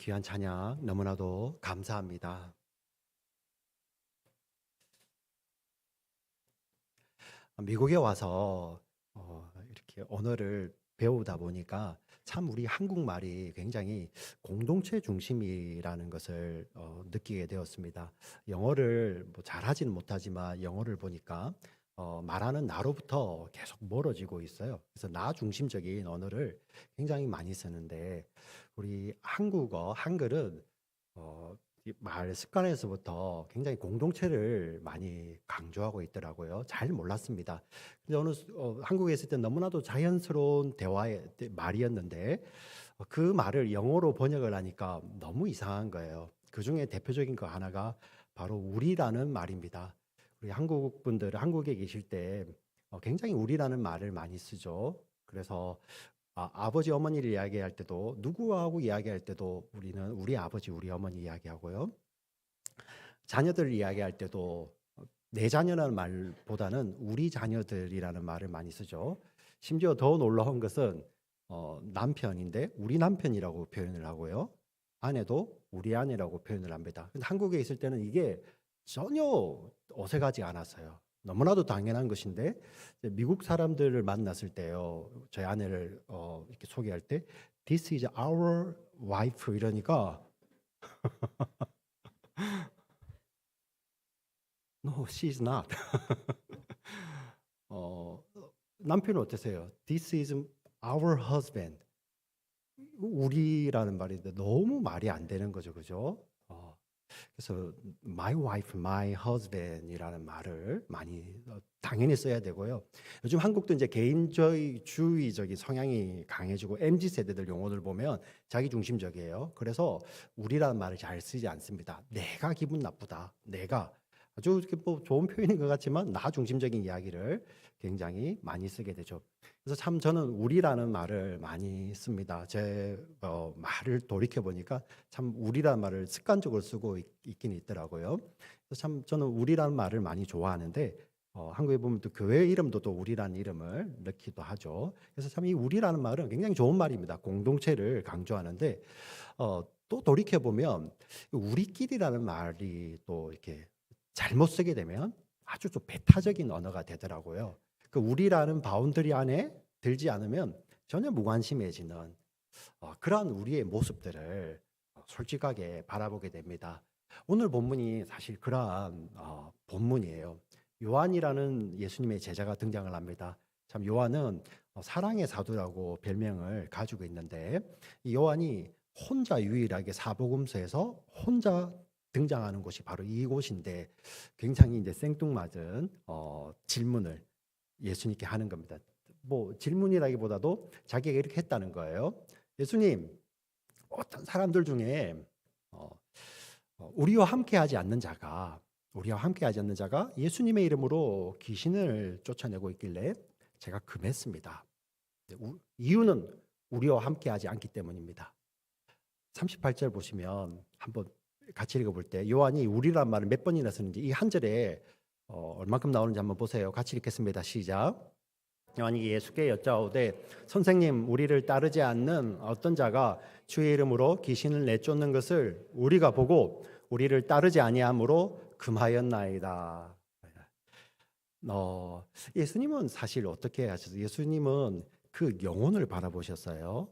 귀한 찬양 너무나도 감사합니다. 미국에 와서 이렇게 언어를 배우다 보니까 참 우리 한국말이 굉장히 공동체 중심이라는 것을 느끼게 되었습니다. 영어를 뭐 잘하지는 못하지만 영어를 보니까 말하는 나로부터 계속 멀어지고 있어요. 그래서 나 중심적인 언어를 굉장히 많이 쓰는데 우리 한국어, 한글은 말 습관에서부터 굉장히 공동체를 많이 강조하고 있더라고요. 잘 몰랐습니다. 근데 한국에 있을 때 너무나도 자연스러운 대화의 말이었는데 그 말을 영어로 번역을 하니까 너무 이상한 거예요. 그 중에 대표적인 거 하나가 바로 우리라는 말입니다. 우리 한국 분들 한국에 계실 때 굉장히 우리라는 말을 많이 쓰죠. 그래서 아버지 어머니를 이야기할 때도 누구하고 이야기할 때도 우리는 우리 아버지 우리 어머니 이야기하고요. 자녀들 이야기할 때도 내 자녀라는 말보다는 우리 자녀들이라는 말을 많이 쓰죠. 심지어 더 놀라운 것은 남편인데 우리 남편이라고 표현을 하고요. 아내도 우리 아내라고 표현을 합니다. 근데 한국에 있을 때는 이게 전혀 어색하지 않았어요. 너무나도 당연한 것인데 미국 사람들을 만났을 때요, 저희 아내를 이렇게 소개할 때 This is our wife 이러니까 No, she's not. 어, 남편은 어떠세요? This is our husband. 우리라는 말인데 너무 말이 안 되는 거죠, 그죠? 그래서 my wife, my husband이라는 말을 많이 당연히 써야 되고요. 요즘 한국도 이제 개인주의적인 성향이 강해지고 MZ 세대들 용어들 보면 자기 중심적이에요. 그래서 우리라는 말을 잘 쓰지 않습니다. 내가 기분 나쁘다. 내가 아주 이렇게 뭐 좋은 표현인 것 같지만 나 중심적인 이야기를 굉장히 많이 쓰게 되죠. 그래서 참 저는 우리라는 말을 많이 씁니다. 제 말을 돌이켜 보니까 참 우리라는 말을 습관적으로 쓰고 있긴 있더라고요. 그래서 참 저는 우리라는 말을 많이 좋아하는데 한국에 보면 또 교회 이름도 또 우리라는 이름을 넣기도 하죠. 그래서 참 이 우리라는 말은 굉장히 좋은 말입니다. 공동체를 강조하는데 또 돌이켜 보면 우리끼리라는 말이 또 이렇게 잘못 쓰게 되면 아주 좀 배타적인 언어가 되더라고요. 그 우리라는 바운더리 안에 들지 않으면 전혀 무관심해지는 그러한 우리의 모습들을 솔직하게 바라보게 됩니다. 오늘 본문이 사실 그러한 본문이에요. 요한이라는 예수님의 제자가 등장을 합니다. 참 요한은 사랑의 사도라고 별명을 가지고 있는데 이 요한이 혼자 유일하게 사복음서에서 혼자 등장하는 곳이 바로 이곳인데 굉장히 이제 생뚱맞은 질문을 예수님께 하는 겁니다. 뭐 질문이라기보다도 자기가 이렇게 했다는 거예요. 예수님, 어떤 사람들 중에 우리와 함께하지 않는 자가 예수님의 이름으로 귀신을 쫓아내고 있길래 제가 금했습니다. 이유는 우리와 함께하지 않기 때문입니다. 38절 보시면 한번 같이 읽어볼 때 요한이 우리란 말을 몇 번이나 쓰는지 이 한 절에 얼만큼 나오는지 한번 보세요. 같이 읽겠습니다. 시작. 요한이 예수께 여짜오되 선생님, 우리를 따르지 않는 어떤 자가 주의 이름으로 귀신을 내쫓는 것을 우리가 보고 우리를 따르지 아니함으로 금하였나이다. 예수님은 사실 어떻게 하셨어요? 예수님은 그 영혼을 바라보셨어요.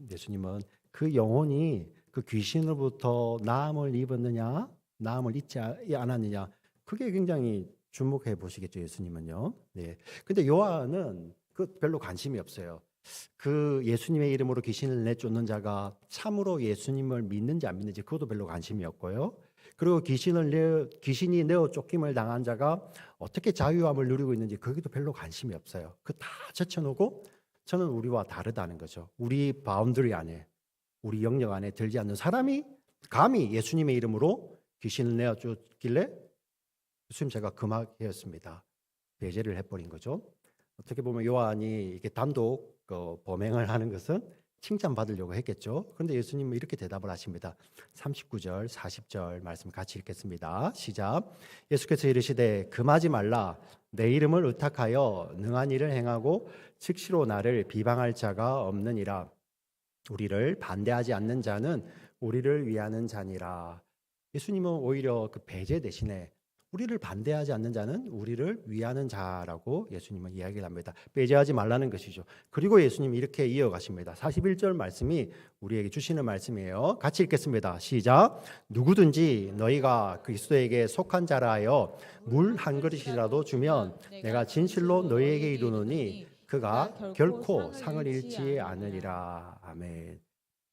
예수님은 그 영혼이 그 귀신으로부터 나음을 입었느냐, 나음을 입지 않았느냐, 그게 굉장히 주목해 보시겠죠, 예수님은요. 네. 근데 요한은 그 별로 관심이 없어요. 그 예수님의 이름으로 귀신을 내쫓는 자가 참으로 예수님을 믿는지 안 믿는지 그것도 별로 관심이 없고요. 그리고 귀신이 내어 쫓김을 당한 자가 어떻게 자유함을 누리고 있는지 거기도 별로 관심이 없어요. 그 다 제쳐놓고 저는 우리와 다르다는 거죠. 우리 바운더리 안에, 우리 영역 안에 들지 않는 사람이 감히 예수님의 이름으로 귀신을 내어 쫓길래 예수님 제가 금하였습니다. 배제를 해버린 거죠. 어떻게 보면 요한이 이렇게 단독 범행을 하는 것은 칭찬받으려고 했겠죠. 그런데 예수님은 이렇게 대답을 하십니다. 39절, 40절 말씀 같이 읽겠습니다. 시작. 예수께서 이르시되 금하지 말라. 내 이름을 의탁하여 능한 일을 행하고 즉시로 나를 비방할 자가 없느니라. 우리를 반대하지 않는 자는 우리를 위하는 자니라. 예수님은 오히려 그 배제 대신에 우리를 반대하지 않는 자는 우리를 위하는 자라고 예수님은 이야기를 합니다. 배제하지 말라는 것이죠. 그리고 예수님이 이렇게 이어가십니다. 41절 말씀이 우리에게 주시는 말씀이에요. 같이 읽겠습니다. 시작. 누구든지 너희가 그리스도에게 속한 자라 하여 물 한 그릇이라도 주면 내가 진실로 너희에게 이르노니 그가 결코 상을 잃지 않으리라. 아멘.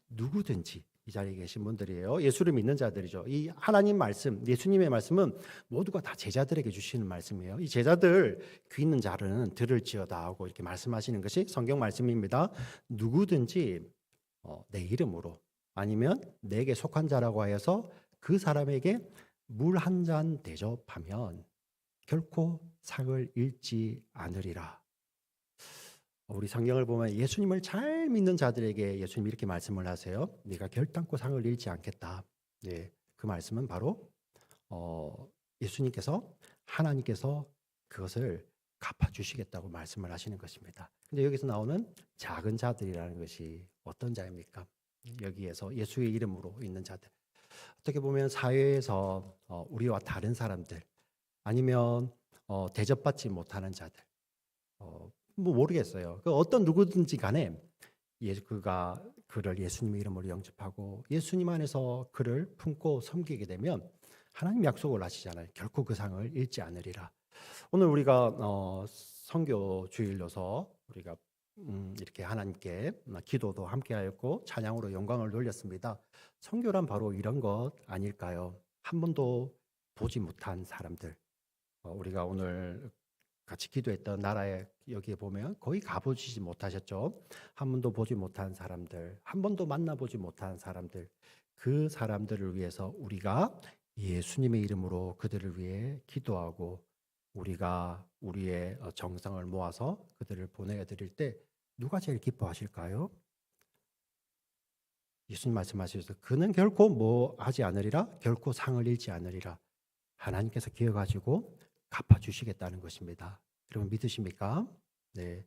누구든지 이 자리에 계신 분들이에요. 예수를 믿는 자들이죠. 이 하나님 말씀, 예수님의 말씀은 모두가 다 제자들에게 주시는 말씀이에요. 이 제자들 귀 있는 자는 들을지어다 하고 이렇게 말씀하시는 것이 성경 말씀입니다. 누구든지 내 이름으로 아니면 내게 속한 자라고 하여서 그 사람에게 물 한 잔 대접하면 결코 상을 잃지 않으리라. 우리 성경을 보면 예수님을 잘 믿는 자들에게 예수님이 이렇게 말씀을 하세요. 네가 결단코 상을 잃지 않겠다. 네, 그 말씀은 바로 예수님께서 하나님께서 그것을 갚아주시겠다고 말씀을 하시는 것입니다. 근데 여기서 나오는 작은 자들이라는 것이 어떤 자입니까? 여기에서 예수의 이름으로 있는 자들. 어떻게 보면 사회에서 우리와 다른 사람들 아니면 대접받지 못하는 자들 뭐 모르겠어요. 그 어떤 누구든지 간에 그가 그를 예수님의 이름으로 영접하고 예수님 안에서 그를 품고 섬기게 되면 하나님 약속을 하시잖아요. 결코 그 상을 잃지 않으리라. 오늘 우리가 선교 주일로서 우리가 이렇게 하나님께 기도도 함께하였고 찬양으로 영광을 돌렸습니다. 선교란 바로 이런 것 아닐까요? 한 번도 보지 못한 사람들. 우리가 오늘 같이 기도했던 나라에 여기에 보면 거의 가보지 못하셨죠. 한 번도 보지 못한 사람들, 한 번도 만나보지 못한 사람들, 그 사람들을 위해서 우리가 예수님의 이름으로 그들을 위해 기도하고 우리가 우리의 정성을 모아서 그들을 보내드릴 때 누가 제일 기뻐하실까요? 예수님 말씀하셔서 그는 결코 뭐 하지 않으리라, 결코 상을 잃지 않으리라. 하나님께서 기억하시고 갚아주시겠다는 것입니다. 여러분 믿으십니까? 네,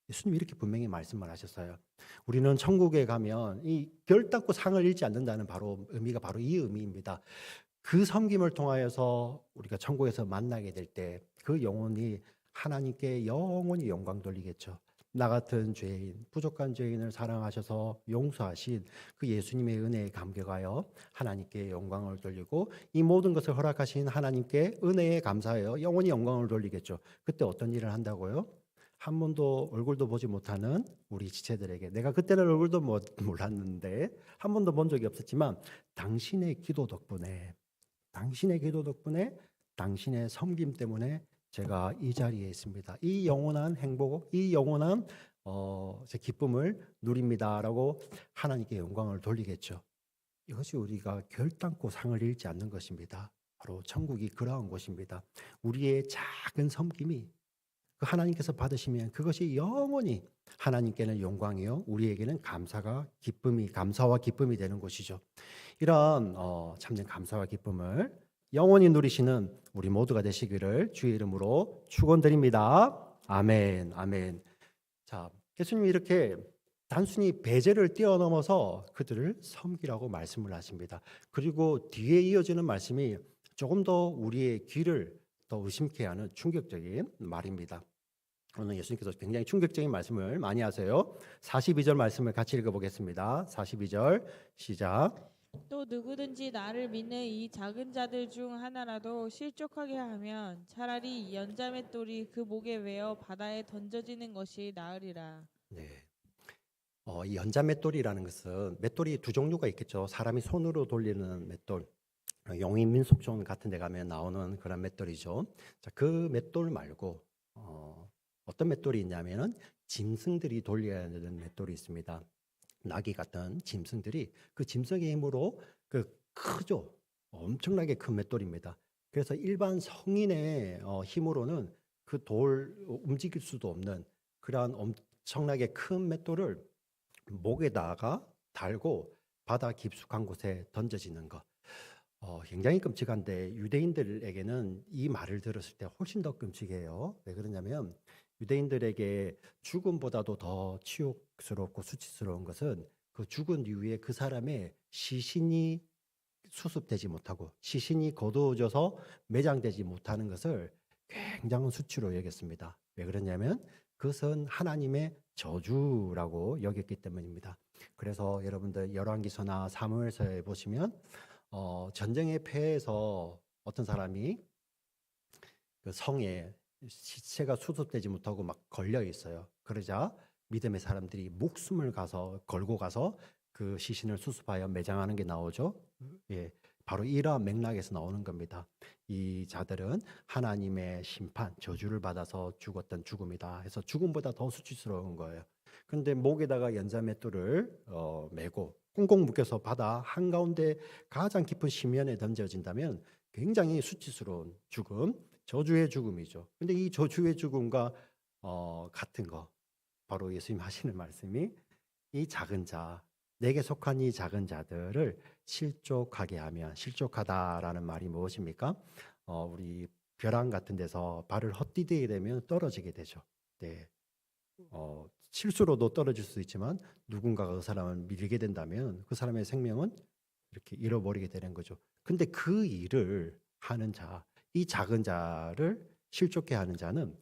예수님이 이렇게 분명히 말씀을 하셨어요. 우리는 천국에 가면 이 결단코 상을 잃지 않는다는 바로 의미가 바로 이 의미입니다. 그 섬김을 통하여서 우리가 천국에서 만나게 될 때 그 영혼이 하나님께 영원히 영광 돌리겠죠. 나 같은 죄인, 부족한 죄인을 사랑하셔서 용서하신 그 예수님의 은혜에 감격하여 하나님께 영광을 돌리고 이 모든 것을 허락하신 하나님께 은혜에 감사하여 영원히 영광을 돌리겠죠. 그때 어떤 일을 한다고요? 한 번도 얼굴도 보지 못하는 우리 지체들에게 내가 그때는 얼굴도 몰랐는데 한 번도 본 적이 없었지만 당신의 기도 덕분에 당신의 섬김 때문에 제가 이 자리에 있습니다. 이 영원한 행복, 이 영원한 제 기쁨을 누립니다라고 하나님께 영광을 돌리겠죠. 이것이 우리가 결단코 상을 잃지 않는 것입니다. 바로 천국이 그러한 곳입니다. 우리의 작은 섬김이 그 하나님께서 받으시면 그것이 영원히 하나님께는 영광이요 우리에게는 감사와 기쁨이 되는 것이죠. 이런 참된 감사와 기쁨을 영원히 누리시는 우리 모두가 되시기를 주의 이름으로 축원드립니다. 아멘, 아멘. 자, 예수님이 이렇게 단순히 배제를 뛰어넘어서 그들을 섬기라고 말씀을 하십니다. 그리고 뒤에 이어지는 말씀이 조금 더 우리의 귀를 더 의심케 하는 충격적인 말입니다. 오늘 예수님께서 굉장히 충격적인 말씀을 많이 하세요. 42절 말씀을 같이 읽어보겠습니다. 42절 시작. 또 누구든지 나를 믿는 이 작은 자들 중 하나라도 실족하게 하면 차라리 이 연자맷돌이 그 목에 매어 바다에 던져지는 것이 나으리라. 네. 이 연자맷돌이라는 것은 맷돌이 두 종류가 있겠죠. 사람이 손으로 돌리는 맷돌, 용인 민속촌 같은 데 가면 나오는 그런 맷돌이죠. 자, 그 맷돌 말고 어떤 맷돌이 있냐면은 짐승들이 돌려야 되는 맷돌이 있습니다. 나귀 같은 짐승들이 그 짐승의 힘으로 그 크죠. 엄청나게 큰 맷돌입니다. 그래서 일반 성인의 힘으로는 그 돌 움직일 수도 없는 그러한 엄청나게 큰 맷돌을 목에다가 달고 바다 깊숙한 곳에 던져지는 것. 굉장히 끔찍한데 유대인들에게는 이 말을 들었을 때 훨씬 더 끔찍해요. 왜 그러냐면 유대인들에게 죽음보다도 더 치욕스럽고 수치스러운 것은 그 죽은 이후에 그 사람의 시신이 수습되지 못하고 시신이 거두어져서 매장되지 못하는 것을 굉장한 수치로 여겼습니다. 왜 그러냐면 그것은 하나님의 저주라고 여겼기 때문입니다. 그래서 여러분들 열왕기서나 사무엘서에 보시면 전쟁의 패해서 어떤 사람이 그 성에 시체가 수습되지 못하고 막 걸려 있어요. 그러자 믿음의 사람들이 목숨을 걸고 가서 그 시신을 수습하여 매장하는 게 나오죠. 예, 바로 이러한 맥락에서 나오는 겁니다. 이 자들은 하나님의 심판, 저주를 받아서 죽었던 죽음이다 해서 죽음보다 더 수치스러운 거예요. 그런데 목에다가 연자맷돌을 메고 꽁꽁 묶여서 바다 한가운데 가장 깊은 심연에 던져진다면 굉장히 수치스러운 죽음, 저주의 죽음이죠. 근데 이 저주의 죽음과 같은 거, 바로 예수님 하시는 말씀이 이 작은 자, 내게 속한 이 작은 자들을 실족하게 하면, 실족하다라는 말이 무엇입니까? 우리 벼랑 같은 데서 발을 헛디디게 되면 떨어지게 되죠. 네. 실수로도 떨어질 수 있지만 누군가가 그 사람을 밀게 된다면 그 사람의 생명은 이렇게 잃어버리게 되는 거죠. 근데 그 일을 하는 자, 이 작은 자를 실족해 하는 자는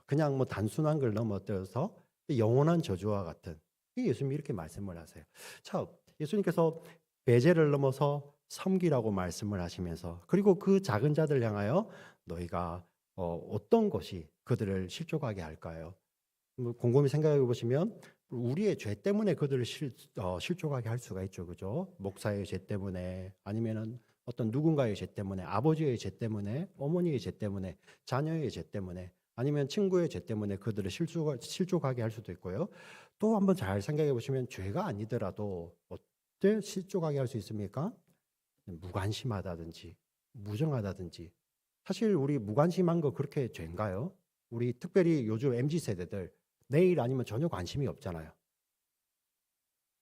그냥 뭐 단순한 걸 넘어뜨려서 영원한 저주와 같은, 예수님이 이렇게 말씀을 하세요. 자, 예수님께서 배제를 넘어서 섬기라고 말씀을 하시면서, 그리고 그 작은 자들 향하여 너희가 어떤 것이 그들을 실족하게 할까요? 뭐 곰곰이 생각해 보시면 우리의 죄 때문에 그들을 실족하게 할 수가 있죠, 그죠? 목사의 죄 때문에, 아니면은 어떤 누군가의 죄 때문에, 아버지의 죄 때문에, 어머니의 죄 때문에, 자녀의 죄 때문에, 아니면 친구의 죄 때문에 그들을 실족하게 할 수도 있고요. 또 한번 잘 생각해 보시면 죄가 아니더라도 어때 실족하게 할 수 있습니까? 무관심하다든지 무정하다든지. 사실 우리 무관심한 거 그렇게 죄인가요? 우리 특별히 요즘 MZ 세대들 내일 아니면 전혀 관심이 없잖아요.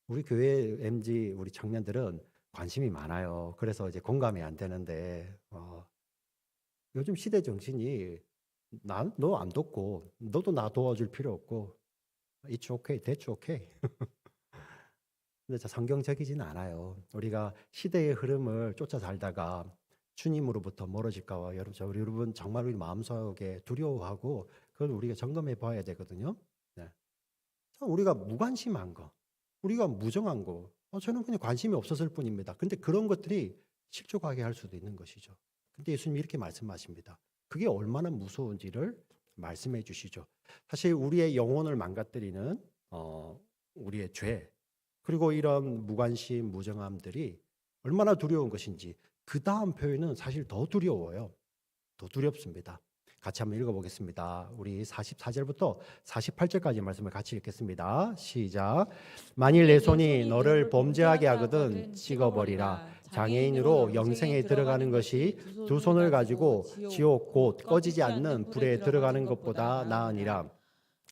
우리 교회 MZ 우리 청년들은 관심이 많아요. 그래서 이제 공감이 안 되는데 요즘 시대 정신이 너 안 돕고 너도 나 도와줄 필요 없고 it's okay, that's okay. 근데 성경적이지는 않아요. 우리가 시대의 흐름을 쫓아 살다가 주님으로부터 멀어질까 봐 여러분 정말 우리 마음속에 두려워하고 그걸 우리가 점검해 봐야 되거든요. 네. 우리가 무관심한 거, 우리가 무정한 거, 저는 그냥 관심이 없었을 뿐입니다. 근데 그런 것들이 실족하게 할 수도 있는 것이죠. 근데 예수님이 이렇게 말씀하십니다. 그게 얼마나 무서운지를 말씀해 주시죠. 사실 우리의 영혼을 망가뜨리는 우리의 죄, 그리고 이런 무관심, 무정함들이 얼마나 두려운 것인지 그 다음 표현은 사실 더 두려워요. 더 두렵습니다. 같이 한번 읽어보겠습니다. 우리 44절부터 48절까지 말씀을 같이 읽겠습니다. 시작. 만일 내 손이 너를 범죄하게 하거든 찍어버리라. 장애인으로 영생에 들어가는 것이 두 손을 가지고 지옥 곧 꺼지지 않는 불에 들어가는 것보다 나으니라.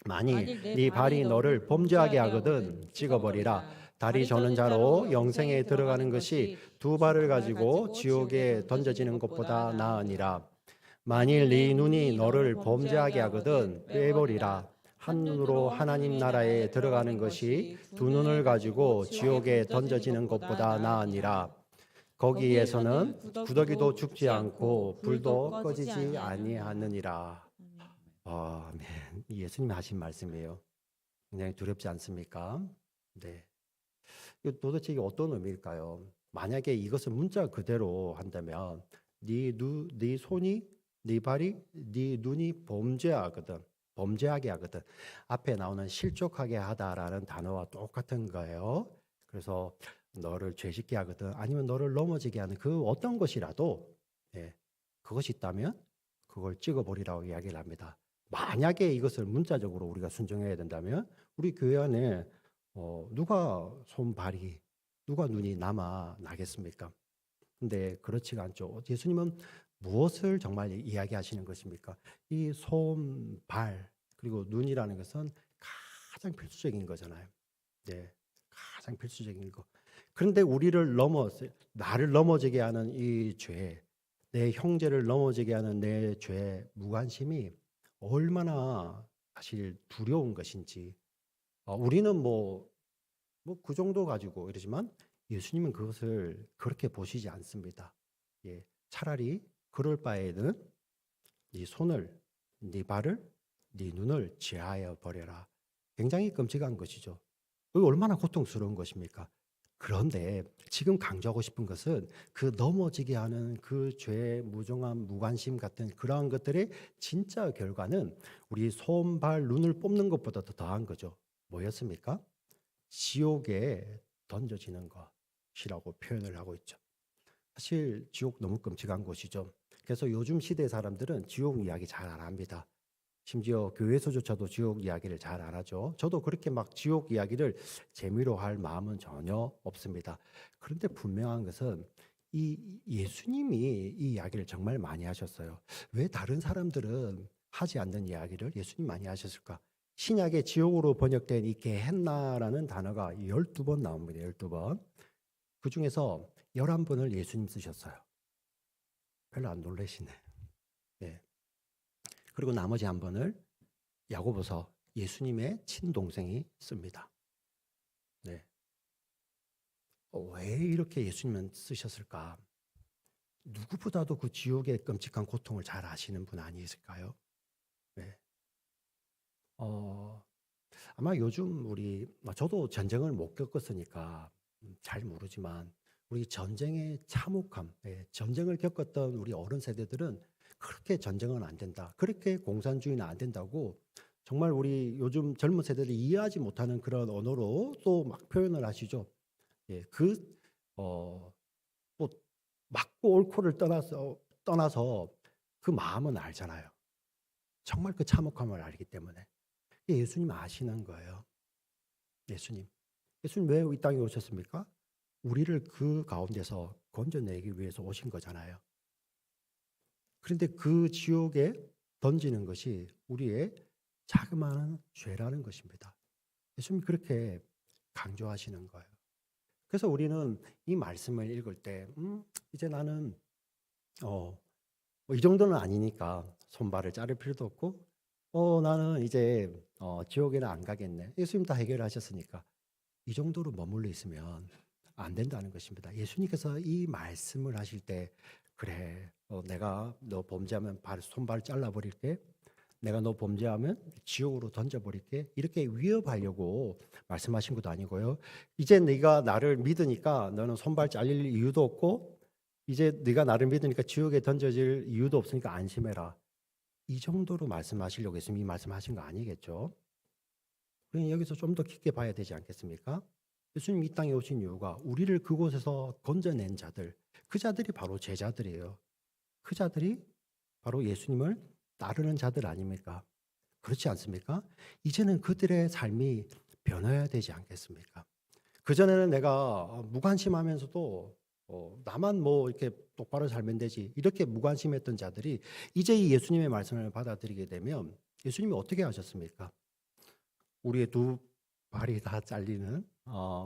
만일 네 발이 너를 범죄하게 하거든 찍어버리라. 다리 저는 자로 영생에 들어가는 것이 두 발을 가지고 지옥에 던져지는 것보다 나으니라. 만일 네 눈이 너를 범죄하게 하거든 빼버리라. 한 눈으로 하나님 나라에 들어가는 것이 두 눈을 가지고 지옥에 던져지는 것보다 나으니라. 거기에서는 구더기도 죽지 않고 불도 꺼지지 아니하느니라. 아멘. 예수님이 하신 말씀이에요. 굉장히 두렵지 않습니까? 네. 도대체 이게 어떤 의미일까요? 만약에 이것을 문자 그대로 한다면 네 손이, 네 발이, 네 눈이 범죄하게 하거든. 앞에 나오는 실족하게 하다라는 단어와 똑같은 거예요. 그래서 너를 죄짓게 하거든, 아니면 너를 넘어지게 하는 그 어떤 것이라도 그것이 있다면 그걸 찍어버리라고 이야기를 합니다. 만약에 이것을 문자적으로 우리가 순종해야 된다면 우리 교회 안에 누가 손발이, 누가 눈이 남아 나겠습니까? 근데 그렇지가 않죠. 예수님은 무엇을 정말 이야기하시는 것입니까? 이 손, 발, 그리고 눈이라는 것은 가장 필수적인 거잖아요. 네, 가장 필수적인 거. 그런데 나를 넘어지게 하는 이 죄, 내 형제를 넘어지게 하는 내 죄, 무관심이 얼마나 사실 두려운 것인지. 우리는 뭐 뭐 그 정도 가지고 이러지만 예수님은 그것을 그렇게 보시지 않습니다. 예, 차라리 그럴 바에는 네 손을, 네 발을, 네 눈을 제하여 버려라. 굉장히 끔찍한 것이죠. 그게 얼마나 고통스러운 것입니까? 그런데 지금 강조하고 싶은 것은 그 넘어지게 하는 그 죄의 무정함, 무관심 같은 그러한 것들의 진짜 결과는 우리 손, 발, 눈을 뽑는 것보다 더 더한 거죠. 뭐였습니까? 지옥에 던져지는 것이라고 표현을 하고 있죠. 사실 지옥 너무 끔찍한 곳이죠. 그래서 요즘 시대 사람들은 지옥 이야기 잘 안 합니다. 심지어 교회에서조차도 지옥 이야기를 잘 안 하죠. 저도 그렇게 막 지옥 이야기를 재미로 할 마음은 전혀 없습니다. 그런데 분명한 것은 이 예수님이 이 이야기를 정말 많이 하셨어요. 왜 다른 사람들은 하지 않는 이야기를 예수님 많이 하셨을까? 신약의 지옥으로 번역된 이 게헨나라는 단어가 12번 나옵니다. 12번. 그 중에서 11번을 예수님 쓰셨어요. 별로 안 놀라시네. 예. 그리고 나머지 한 번을 야고보서 예수님의 친동생이 씁니다. 네. 왜 이렇게 예수님은 쓰셨을까? 누구보다도 그 지옥의 끔찍한 고통을 잘 아시는 분 아니실까요? 네. 아마 요즘 저도 전쟁을 못 겪었으니까 잘 모르지만 우리 전쟁의 참혹함, 전쟁을 겪었던 우리 어른 세대들은 그렇게 전쟁은 안 된다. 그렇게 공산주의는 안 된다고 정말 우리 요즘 젊은 세대들이 이해하지 못하는 그런 언어로 또 막 표현을 하시죠. 예, 뭐 맞고 옳고를 떠나서 그 마음은 알잖아요. 정말 그 참혹함을 알기 때문에 예수님 아시는 거예요. 예수님 왜 이 땅에 오셨습니까? 우리를 그 가운데서 건져내기 위해서 오신 거잖아요. 그런데 그 지옥에 던지는 것이 우리의 자그마한 죄라는 것입니다. 예수님이 그렇게 강조하시는 거예요. 그래서 우리는 이 말씀을 읽을 때, 이제 나는, 뭐이 정도는 아니니까 손발을 자를 필요도 없고, 나는 이제, 지옥에는 안 가겠네. 예수님 다 해결하셨으니까. 이 정도로 머물러 있으면 안 된다는 것입니다. 예수님께서 이 말씀을 하실 때, 그래, 내가 너 범죄하면 손발을 잘라버릴게. 내가 너 범죄하면 지옥으로 던져버릴게. 이렇게 위협하려고 말씀하신 것도 아니고요. 이제 네가 나를 믿으니까 너는 손발 잘릴 이유도 없고, 이제 네가 나를 믿으니까 지옥에 던져질 이유도 없으니까 안심해라. 이 정도로 말씀하시려고 예수님이 말씀하신 거 아니겠죠? 그러니 여기서 좀 더 깊게 봐야 되지 않겠습니까? 예수님 이 땅에 오신 이유가 우리를 그곳에서 건져낸 자들, 그 자들이 바로 제자들이에요. 그 자들이 바로 예수님을 따르는 자들 아닙니까? 그렇지 않습니까? 이제는 그들의 삶이 변해야 되지 않겠습니까? 그전에는 내가 무관심하면서도 나만 뭐 이렇게 똑바로 살면 되지 이렇게 무관심했던 자들이 이제 이 예수님의 말씀을 받아들이게 되면 예수님이 어떻게 하셨습니까? 우리의 두 발이 다 잘리는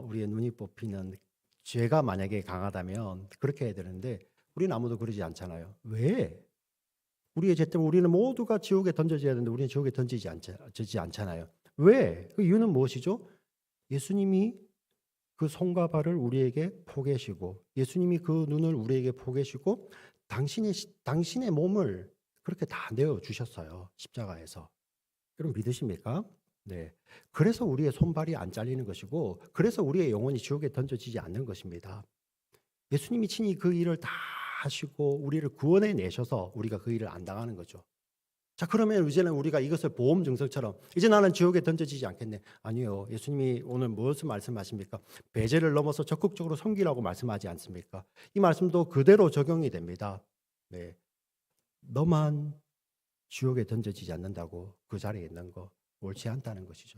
우리의 눈이 뽑히는 죄가 만약에 강하다면 그렇게 해야 되는데 우리는 아무도 그러지 않잖아요. 왜? 우리의 죄 때문에 우리는 모두가 지옥에 던져져야 되는데 우리는 지옥에 던지지 않잖아요. 왜? 그 이유는 무엇이죠? 예수님이 그 손과 발을 우리에게 포개시고 예수님이 그 눈을 우리에게 포개시고 당신의 몸을 그렇게 다 내어 주셨어요. 십자가에서. 여러분 믿으십니까? 네. 그래서 우리의 손발이 안 잘리는 것이고 그래서 우리의 영혼이 지옥에 던져지지 않는 것입니다. 예수님이 친히 그 일을 다 하시고 우리를 구원해 내셔서 우리가 그 일을 안 당하는 거죠. 자, 그러면 이제는 우리가 이것을 보험 증서처럼 이제 나는 지옥에 던져지지 않겠네. 아니요. 예수님이 오늘 무엇을 말씀하십니까? 배제를 넘어서 적극적으로 섬기라고 말씀하지 않습니까? 이 말씀도 그대로 적용이 됩니다. 네. 너만 지옥에 던져지지 않는다고 그 자리에 있는 거 옳지 않다는 것이죠.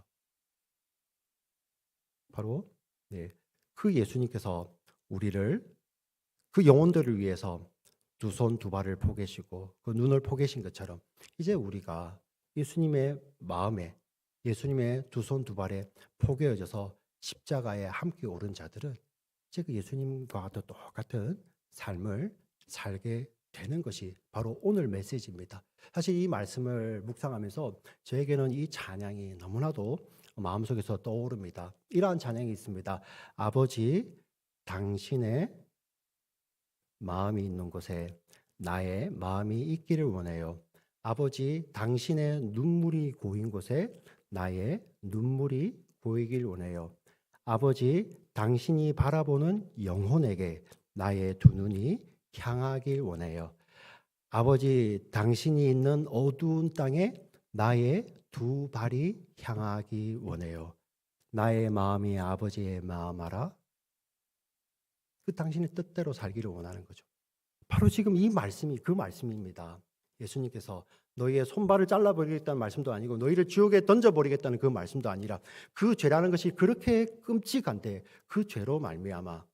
바로 네. 그 예수님께서 우리를 그 영혼들을 위해서 두 손 두 발을 포개시고 그 눈을 포개신 것처럼 이제 우리가 예수님의 마음에 예수님의 두 손 두 발에 포개어져서 십자가에 함께 오른 자들은 이제 그 예수님과도 똑같은 삶을 살게 되는 것이 바로 오늘 메시지입니다. 사실 이 말씀을 묵상하면서 저에게는 이 찬양이 너무나도 마음속에서 떠오릅니다. 이러한 찬양이 있습니다. 아버지, 당신의 마음이 있는 곳에 나의 마음이 있기를 원해요. 아버지, 당신의 눈물이 고인 곳에 나의 눈물이 보이길 원해요. 아버지, 당신이 바라보는 영혼에게 나의 두 눈이 향하길 원해요. 아버지, 당신이 있는 어두운 땅에 나의 두 발이 향하기 원해요. 나의 마음이 아버지의 마음 알아? 그 당신의 뜻대로 살기를 원하는 거죠. 바로 지금 이 말씀이 그 말씀입니다. 예수님께서 너희의 손발을 잘라버리겠다는 말씀도 아니고 너희를 지옥에 던져버리겠다는 그 말씀도 아니라 그 죄라는 것이 그렇게 끔찍한데 그 죄로 말미암아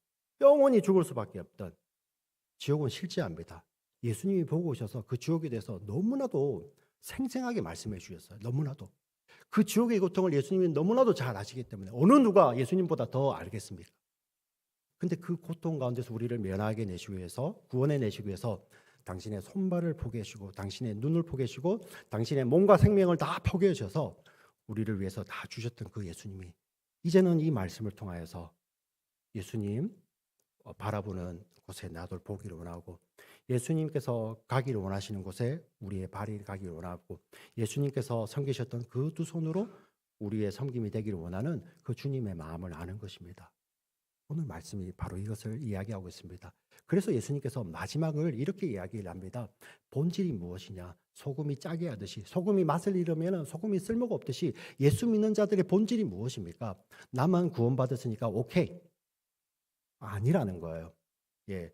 영원히 죽을 수밖에 없던 지옥은 실제합니다. 예수님이 보고 오셔서 그 지옥에 대해서 너무나도 생생하게 말씀해 주셨어요. 너무나도. 그 지옥의 고통을 예수님이 너무나도 잘 아시기 때문에 어느 누가 예수님보다 더 알겠습니까? 근데 그 고통 가운데서 우리를 면하게 내시기 위해서, 구원해 내시기 위해서 당신의 손발을 포기하시고 당신의 눈을 포기하시고 당신의 몸과 생명을 다 포기해 주셔서 우리를 위해서 다 주셨던 그 예수님이 이제는 이 말씀을 통하여서 예수님 바라보는 곳에 나도 보기를 원하고 예수님께서 가기를 원하시는 곳에 우리의 발이 가기를 원하고 예수님께서 섬기셨던 그 두 손으로 우리의 섬김이 되기를 원하는 그 주님의 마음을 아는 것입니다. 오늘 말씀이 바로 이것을 이야기하고 있습니다. 그래서 예수님께서 마지막을 이렇게 이야기를 합니다. 본질이 무엇이냐? 소금이 짜게 하듯이 소금이 맛을 잃으면 소금이 쓸모가 없듯이 예수 믿는 자들의 본질이 무엇입니까? 나만 구원받았으니까 오케이. 아니라는 거예요. 예.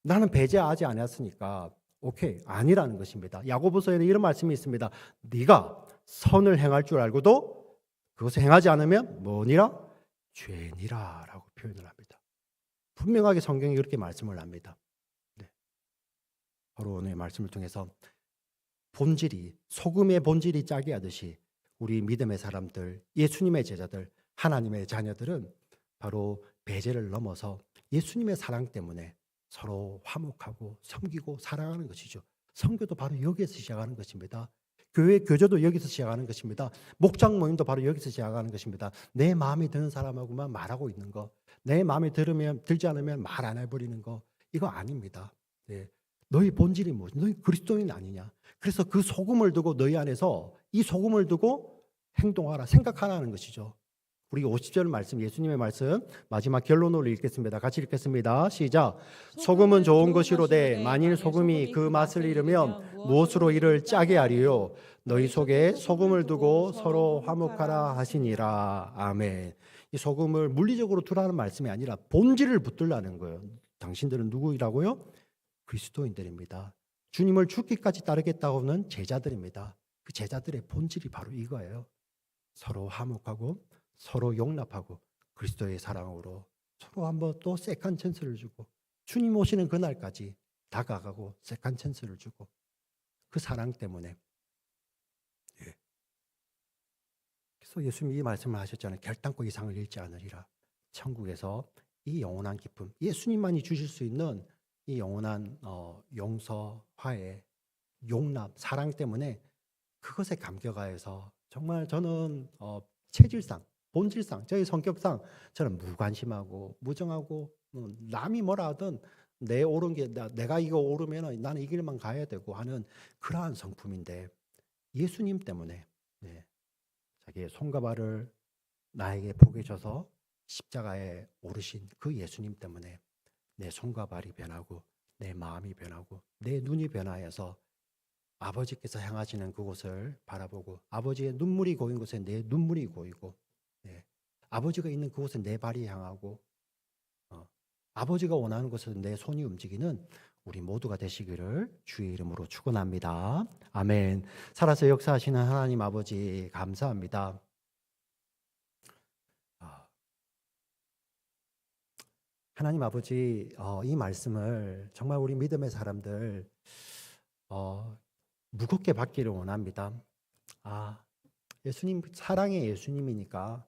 나는 배제하지 않았으니까 오케이. 아니라는 것입니다. 야고보서에는 이런 말씀이 있습니다. 네가 선을 행할 줄 알고도 그것을 행하지 않으면 뭐니라? 죄니라라고 표현을 합니다. 분명하게 성경이 그렇게 말씀을 합니다. 네. 바로 오늘의 말씀을 통해서 본질이 소금의 본질이 짜게 하듯이 우리 믿음의 사람들, 예수님의 제자들, 하나님의 자녀들은 바로 배제를 넘어서 예수님의 사랑 때문에 서로 화목하고 섬기고 사랑하는 것이죠. 선교도 바로 여기에서 시작하는 것입니다. 교회 교제도 여기서 시작하는 것입니다. 목장 모임도 바로 여기서 시작하는 것입니다. 내 마음에 드는 사람하고만 말하고 있는 거, 내 마음에 들지 않으면 말 안 해버리는 거, 이거 아닙니다. 네. 너희 본질이 무엇이냐? 너희 그리스도인 아니냐? 그래서 그 소금을 두고 너희 안에서 이 소금을 두고 행동하라, 생각하라는 것이죠. 우리 50절 말씀, 예수님의 말씀 마지막 결론으로 읽겠습니다. 같이 읽겠습니다. 시작. 소금은 좋은 것이로되 만일 소금이 그 맛을 잃으면 무엇으로 이를 짜게 하리요? 너희 속에 소금을 두고 서로 화목하라 하시니라. 아멘. 이 소금을 물리적으로 두라는 말씀이 아니라 본질을 붙들라는 거예요. 당신들은 누구이라고요? 그리스도인들입니다. 주님을 죽기까지 따르겠다고 하는 제자들입니다. 그 제자들의 본질이 바로 이거예요. 서로 화목하고 서로 용납하고 그리스도의 사랑으로 서로 한번 또 세컨 찬스를 주고 주님 오시는 그날까지 다가가고 세컨 찬스를 주고 그 사랑 때문에 그래서 예수님이 이 말씀을 하셨잖아요. 결단코 이상을 잃지 않으리라. 천국에서 이 영원한 기쁨, 예수님만이 주실 수 있는 이 영원한 용서, 화해, 용납, 사랑 때문에 그것에 감격하여서 정말 저는 체질상, 본질상, 저의 성격상 저는 무관심하고 무정하고 남이 뭐라 하든 내 옳은 게 내가 이거 옳으면 나는 이 길만 가야 되고 하는 그러한 성품인데 예수님 때문에 자기의 손과 발을 나에게 보게 줘서 십자가에 오르신 그 예수님 때문에 내 손과 발이 변하고 내 마음이 변하고 내 눈이 변하여서 아버지께서 향하시는 그곳을 바라보고 아버지의 눈물이 고인 곳에 내 눈물이 고이고 아버지가 있는 그곳에 내 발이 향하고 아버지가 원하는 곳에서 내 손이 움직이는 우리 모두가 되시기를 주의 이름으로 축원합니다. 아멘. 살아서 역사하시는 하나님 아버지 감사합니다. 하나님 아버지 이 말씀을 정말 우리 믿음의 사람들 무겁게 받기를 원합니다. 예수님 사랑의 예수님이니까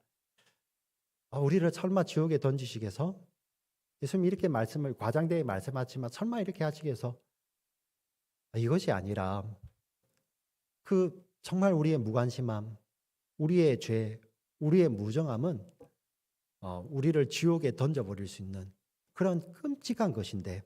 우리를 설마 지옥에 던지시겠어? 예수님 이렇게 말씀을 과장되게 말씀하지만 설마 이렇게 하시겠어? 이것이 아니라 그 정말 우리의 무관심함, 우리의 죄, 우리의 무정함은 우리를 지옥에 던져버릴 수 있는 그런 끔찍한 것인데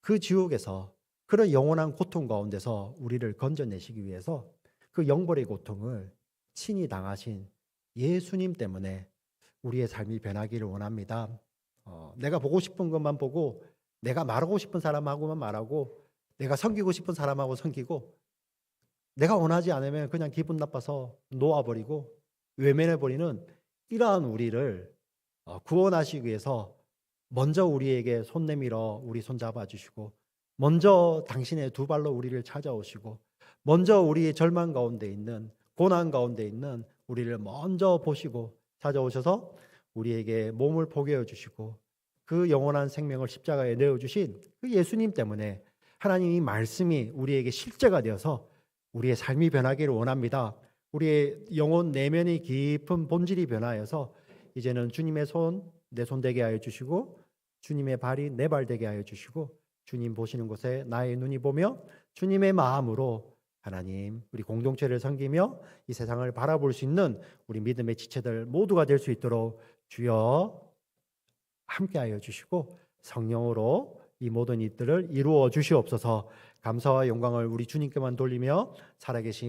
그 지옥에서 그런 영원한 고통 가운데서 우리를 건져내시기 위해서 그 영벌의 고통을 친히 당하신 예수님 때문에 우리의 삶이 변하기를 원합니다. 내가 보고 싶은 것만 보고 내가 말하고 싶은 사람하고만 말하고 내가 섬기고 싶은 사람하고 섬기고 내가 원하지 않으면 그냥 기분 나빠서 놓아버리고 외면해버리는 이러한 우리를 구원하시기 위해서 먼저 우리에게 손 내밀어 우리 손 잡아주시고 먼저 당신의 두 발로 우리를 찾아오시고 먼저 우리의 절망 가운데 있는 고난 가운데 있는 우리를 먼저 보시고 찾아오셔서 우리에게 몸을 포개어 주시고 그 영원한 생명을 십자가에 내어주신 그 예수님 때문에 하나님의 말씀이 우리에게 실제가 되어서 우리의 삶이 변하기를 원합니다. 우리의 영혼 내면이 깊은 본질이 변하여서 이제는 주님의 손, 내 손 되게 하여 주시고 주님의 발이 내 발 되게 하여 주시고 주님 보시는 곳에 나의 눈이 보며 주님의 마음으로 하나님 우리 공동체를 섬기며 이 세상을 바라볼 수 있는 우리 믿음의 지체들 모두가 될 수 있도록 주여 함께하여 주시고 성령으로 이 모든 일들을 이루어 주시옵소서. 감사와 영광을 우리 주님께만 돌리며 살아계신